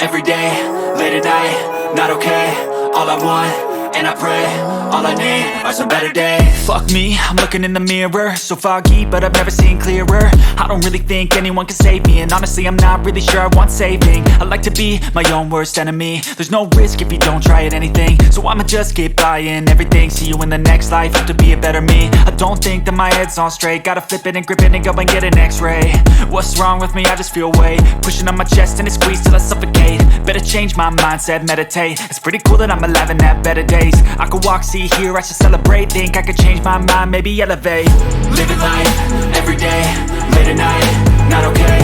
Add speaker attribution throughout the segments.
Speaker 1: every day, late at night, not okay. All I want, and I pray, all I need are some better days. Fuck me, I'm looking in the mirror, so foggy, but I've never seen clearer. I don't really think anyone can save me, and honestly I'm not really sure I want saving. I like to be my own worst enemy. There's no risk if you don't try at anything, so I'ma just keep buying everything. See you in the next life, have to be a better me. I don't think that my head's on straight, gotta flip it and grip it and go and get an x-ray. What's wrong with me? I just feel weight pushing on my chest and it squeezes till I suffocate. Better change my mindset, meditate. It's pretty cool that I'm alive and have better days. I could walk, see, hear, I should celebrate. Think I could change my mind, maybe elevate. Living life, every day, late at night, not okay.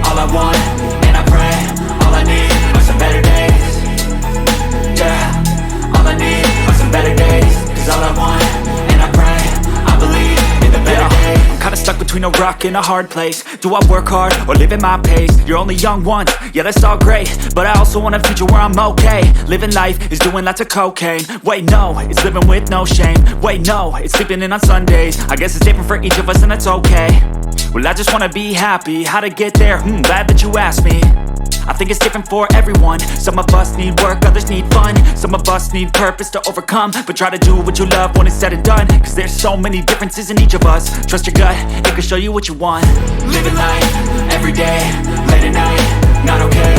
Speaker 1: All I want, and I pray, all I need are some better days. Yeah, all I need are some better days. Cause all I want, and I pray, I believe in the better days. I'm kinda stuck between a rock and a hard place. Do I work hard or live at my pace? You're only young once, yeah that's all great, but I also want a future where I'm okay. Living life is doing lots of cocaine. Wait no, it's living with no shame. Wait no, it's sleeping in on Sundays. I guess it's different for each of us and that's okay. Well I just wanna be happy, how to get there? Glad that you asked me. I think it's different for everyone. Some of us need work, others need fun. Some of us need purpose to overcome. But try to do what you love when it's said and done. Cause there's so many differences in each of us. Trust your gut, it can show you what you want. Living life, every day, late at night, not okay.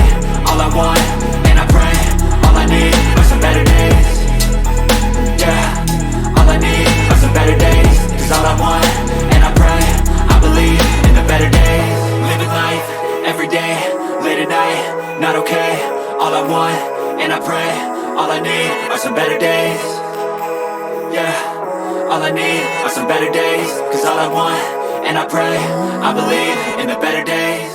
Speaker 1: All I want, and I pray, all I need are some better days. Yeah, all I need are some better days. Cause all I want, and I pray, I believe in the better days. Living life, every day, late at night, not okay. All I want, and I pray, all I need are some better days. Yeah, all I need are some better days. Cause all I want, and I pray, I believe in the better days.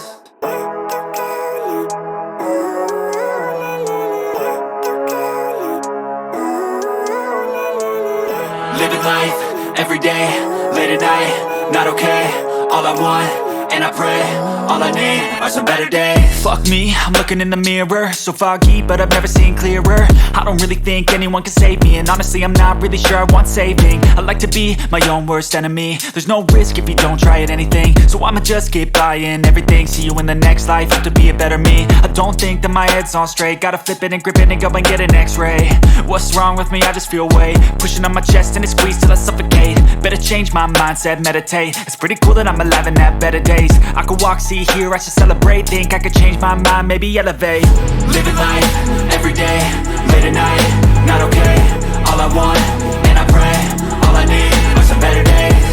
Speaker 1: Living life, every day, late at night, not okay. All I want, and I pray, all I need are some better days. Fuck me, I'm looking in the mirror, so foggy, but I've never seen clearer. I don't really think anyone can save me, and honestly I'm not really sure I want saving. I like to be my own worst enemy. There's no risk if you don't try at anything, so I'ma just keep buying everything. See you in the next life, have to be a better me. I don't think that my head's on straight, gotta flip it and grip it and go and get an x-ray. What's wrong with me? I just feel weight pushing on my chest and it squeezes till I suffocate. Better change my mindset, meditate. It's pretty cool that I'm alive and have better days. I could walk, see, hear, I should celebrate. Think I could change my mind, maybe elevate. Living life, every day, late at night, not okay. All I want, and I pray, all I need are some better days.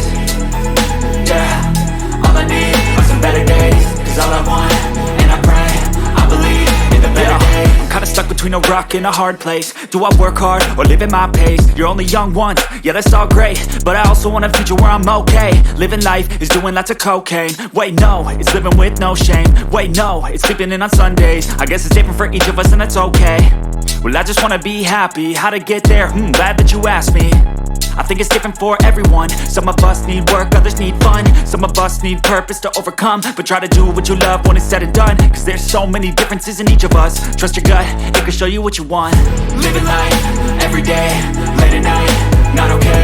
Speaker 1: Yeah, all I need are some better days. Cause all I want, and I pray, I believe in the better days. I'm kinda stuck between a rock and a hard place. Do I work hard or live at my pace? You're only young once, yeah that's all great, but I also want a future where I'm okay. Living life is doing lots of cocaine. Wait no, it's living with no shame. Wait no, it's sleeping in on Sundays. I guess it's different for each of us and that's okay. Well I just wanna be happy, how to get there? Glad that you asked me. I think it's different for everyone. Some of us need work, others need fun. Some of us need purpose to overcome. But try to do what you love when it's said and done. Cause there's so many differences in each of us. Trust your gut, it can show you what you want. Living life, every day, late at night, not okay.